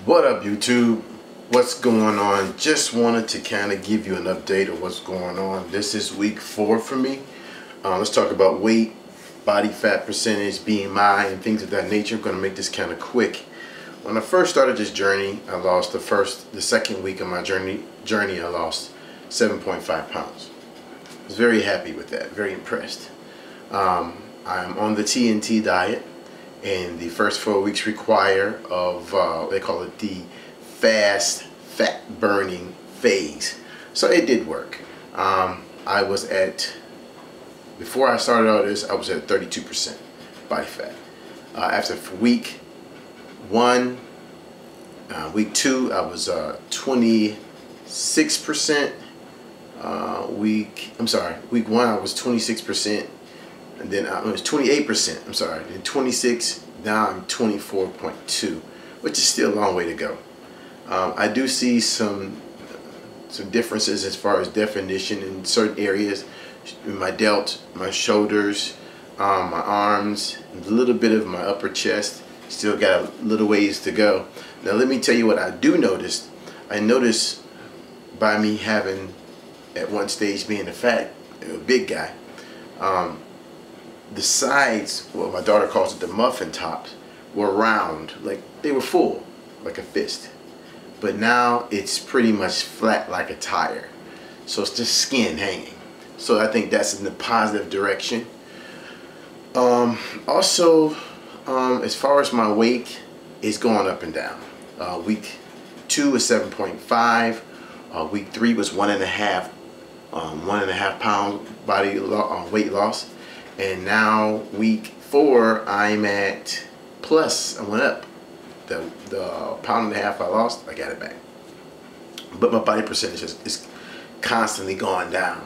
What up, YouTube? What's going on? Just wanted to kind of give you an update of what's going on. This is week 4 for me. Let's talk about weight, body fat percentage, BMI, and things of that nature. I'm going to make this kind of quick. When I first started this journey, I lost the second week of my journey I lost 7.5 pounds. I was very happy with that, very impressed. I'm on the TNT diet, and the first 4 weeks require of they call it the fast fat burning phase. So it did work. I was at, before I started all this, I was at 32% body fat. After week 1, week 2, I was 26%. Week 1 I was 26%, and then it was 28%. I'm sorry, then 26. Now I'm 24.2, which is still a long way to go. I do see some differences as far as definition in certain areas. In my delt, my shoulders, my arms, a little bit of my upper chest. Still got a little ways to go. Now let me tell you what I do notice. I notice by me having, at one stage, being a big guy, the sides, well, my daughter calls it the muffin tops, were round, like they were full, like a fist. But now it's pretty much flat like a tire. So it's just skin hanging. So I think that's in the positive direction. Also, as far as my weight, it's going up and down. Week 2 is 7.5. Week 3 was 1.5 pound weight loss. And now week 4, I'm at plus. I went up. The 1.5 pounds I lost, I got it back. But my body percentage is constantly going down.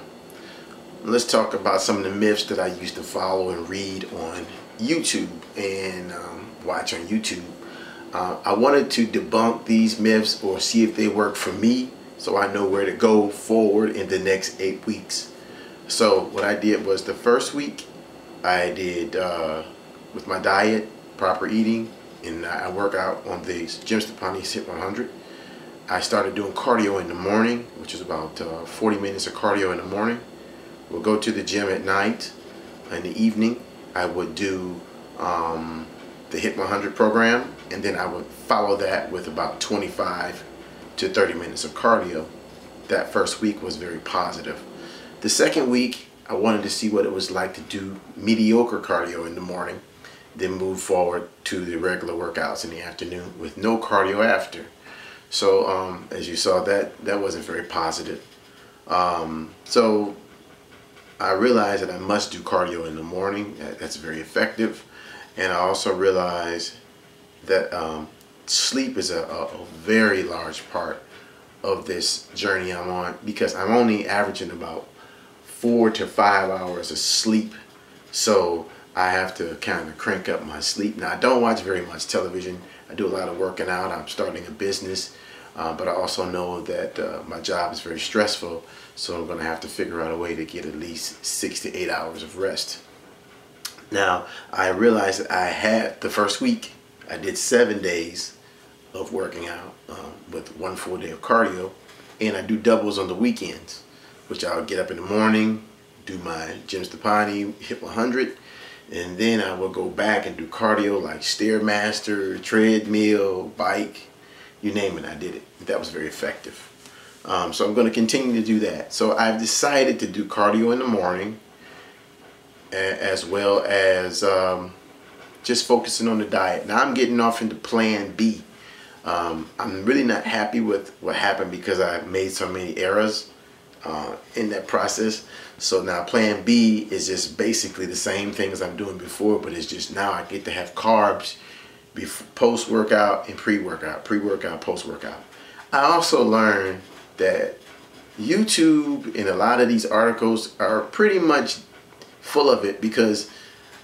Let's talk about some of the myths that I used to follow and read on YouTube and watch on YouTube. I wanted to debunk these myths or see if they work for me, so I know where to go forward in the next 8 weeks. So what I did was, the first week I did with my diet, proper eating, and I work out on the Jim Stepani's Hit 100. I started doing cardio in the morning, which is about 40 minutes of cardio in the morning. We'll go to the gym at night. In the evening, I would do the Hit 100 program, and then I would follow that with about 25 to 30 minutes of cardio. That first week was very positive. The second week, I wanted to see what it was like to do mediocre cardio in the morning, then move forward to the regular workouts in the afternoon with no cardio after. So as you saw, that wasn't very positive. So I realized that I must do cardio in the morning. That's very effective. And I also realized that sleep is a very large part of this journey I'm on, because I'm only averaging about 4 to 5 hours of sleep. So I have to kind of crank up my sleep. Now, I don't watch very much television. I do a lot of working out. I'm starting a business. But I also know that my job is very stressful. So I'm going to have to figure out a way to get at least 6 to 8 hours of rest. Now, I realized that I had, the first week, I did 7 days of working out with 1 full day of cardio. And I do doubles on the weekends, which I'll get up in the morning, do my Jim Stepani Hit 100, and then I will go back and do cardio like Stairmaster, treadmill, bike, you name it, I did it. That was very effective. So I'm going to continue to do that. So I've decided to do cardio in the morning, as well as just focusing on the diet. Now I'm getting off into plan B. I'm really not happy with what happened because I made so many errors in that process. So now plan B is just basically the same thing as I'm doing before, but it's just now I get to have carbs post-workout and pre-workout, post-workout. I also learned that YouTube and a lot of these articles are pretty much full of it, because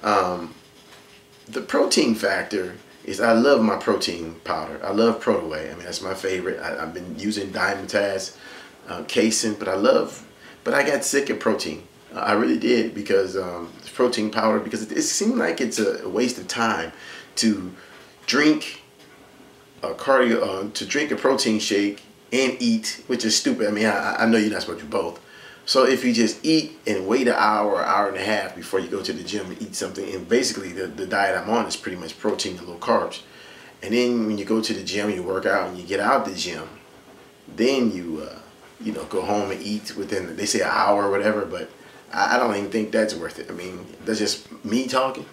the protein factor is, I love my protein powder. I love Protaway. I mean, that's my favorite. I've been using Dimetaz, casein, but I got sick of protein. I really did, because protein powder, because it seemed like it's a waste of time to drink to drink a protein shake and eat, which is stupid. I mean, I know you're not supposed to do both. So if you just eat and wait an hour, hour and a half before you go to the gym and eat something, and basically the diet I'm on is pretty much protein and low carbs. And then when you go to the gym, you work out and you get out the gym, then you go home and eat within, they say, an hour or whatever, but I don't even think that's worth it. I mean, that's just me talking.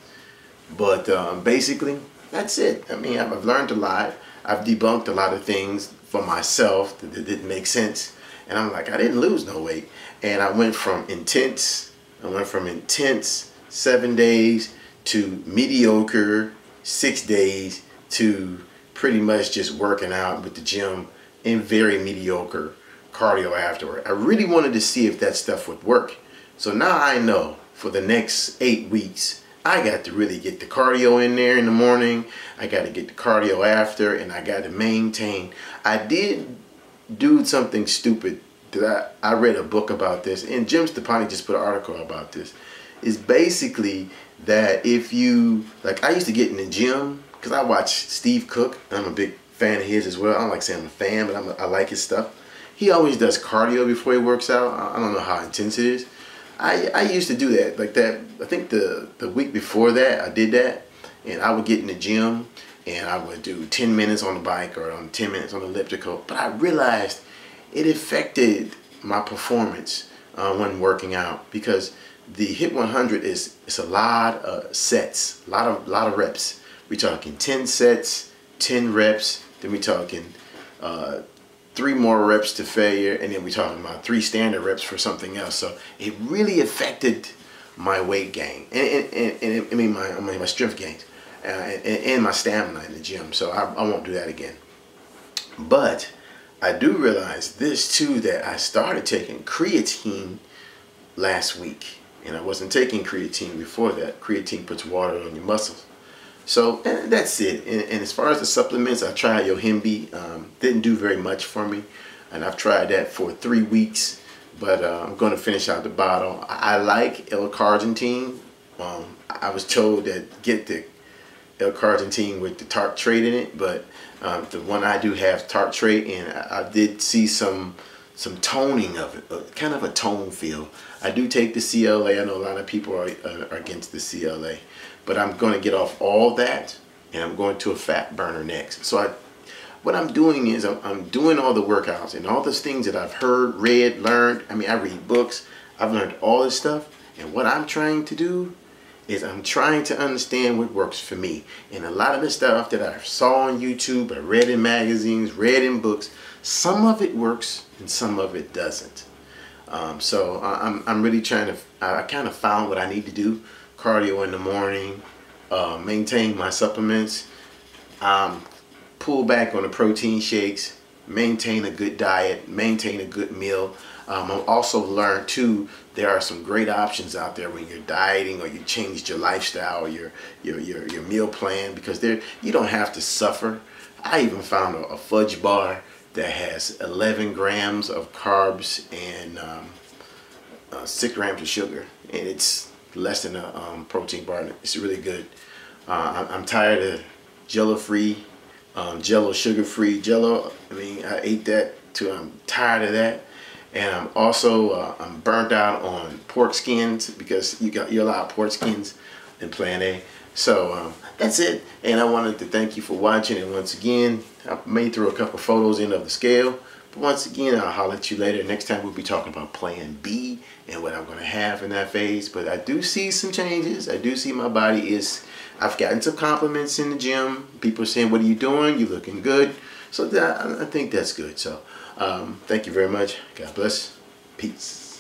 But basically, that's it. I mean, I've learned a lot. I've debunked a lot of things for myself that didn't make sense. And I'm like, I didn't lose no weight. And I went from intense 7 days to mediocre 6 days to pretty much just working out with the gym and very mediocre cardio afterward. I really wanted to see if that stuff would work. So now I know for the next 8 weeks, I got to really get the cardio in there in the morning. I got to get the cardio after, and I got to maintain. I did do something stupid that I read a book about this, and Jim Stepani just put an article about this. Is basically that if you, like, I used to get in the gym because I watch Steve Cook. I'm a big fan of his as well. I don't like saying I'm a fan, but I like his stuff. He always does cardio before he works out. I don't know how intense it is. I used to do that, like that. I think the week before that, I did that, and I would get in the gym, and I would do 10 minutes on the bike or 10 minutes on the elliptical. But I realized it affected my performance when working out, because the HIIT 100 is a lot of sets, a lot of reps. We're talking 10 sets, 10 reps. Then we're talking 3 more reps to failure, and then we're talking about 3 standard reps for something else. So it really affected my weight gain and I mean my strength gains and my stamina in the gym. So I won't do that again. But I do realize this too, that I started taking creatine last week, and I wasn't taking creatine before that. Creatine puts water on your muscles. So that's it. And as far as the supplements, I tried Yohimbe. Didn't do very much for me, and I've tried that for 3 weeks. But I'm going to finish out the bottle. I like L-carnitine. I was told that get the L-carnitine with the tartrate in it, but the one I do have tartrate, and I did see some toning of it, kind of a tone feel. I do take the CLA. I know a lot of people are against the CLA, but I'm going to get off all that, and I'm going to a fat burner next. So what I'm doing is I'm doing all the workouts and all those things that I've heard, read, learned. I mean, I read books. I've learned all this stuff, and what I'm trying to do is I'm trying to understand what works for me. And a lot of the stuff that I saw on YouTube, I read in magazines, read in books, some of it works and some of it doesn't. So I'm really trying to, I kind of found what I need to do. Cardio in the morning, maintain my supplements, pull back on the protein shakes, maintain a good diet, maintain a good meal. I've also learned too, there are some great options out there when you're dieting or you changed your lifestyle, your meal plan, because you don't have to suffer. I even found a fudge bar that has 11 grams of carbs and 6 grams of sugar, and it's less than a protein bar. It's really good. I'm tired of Jello-free, Jello sugar-free Jello. I mean, I ate that too. I'm tired of that. And I'm also I'm burnt out on pork skins, because you're allowed pork skins in Plan A. So that's it. And I wanted to thank you for watching. And once again, I may throw a couple photos in of the scale. But once again, I'll holler at you later. Next time we'll be talking about Plan B and what I'm going to have in that phase. But I do see some changes. I do see my body is, I've gotten some compliments in the gym. People saying, what are you doing? You're looking good. So I think that's good. So thank you very much. God bless. Peace.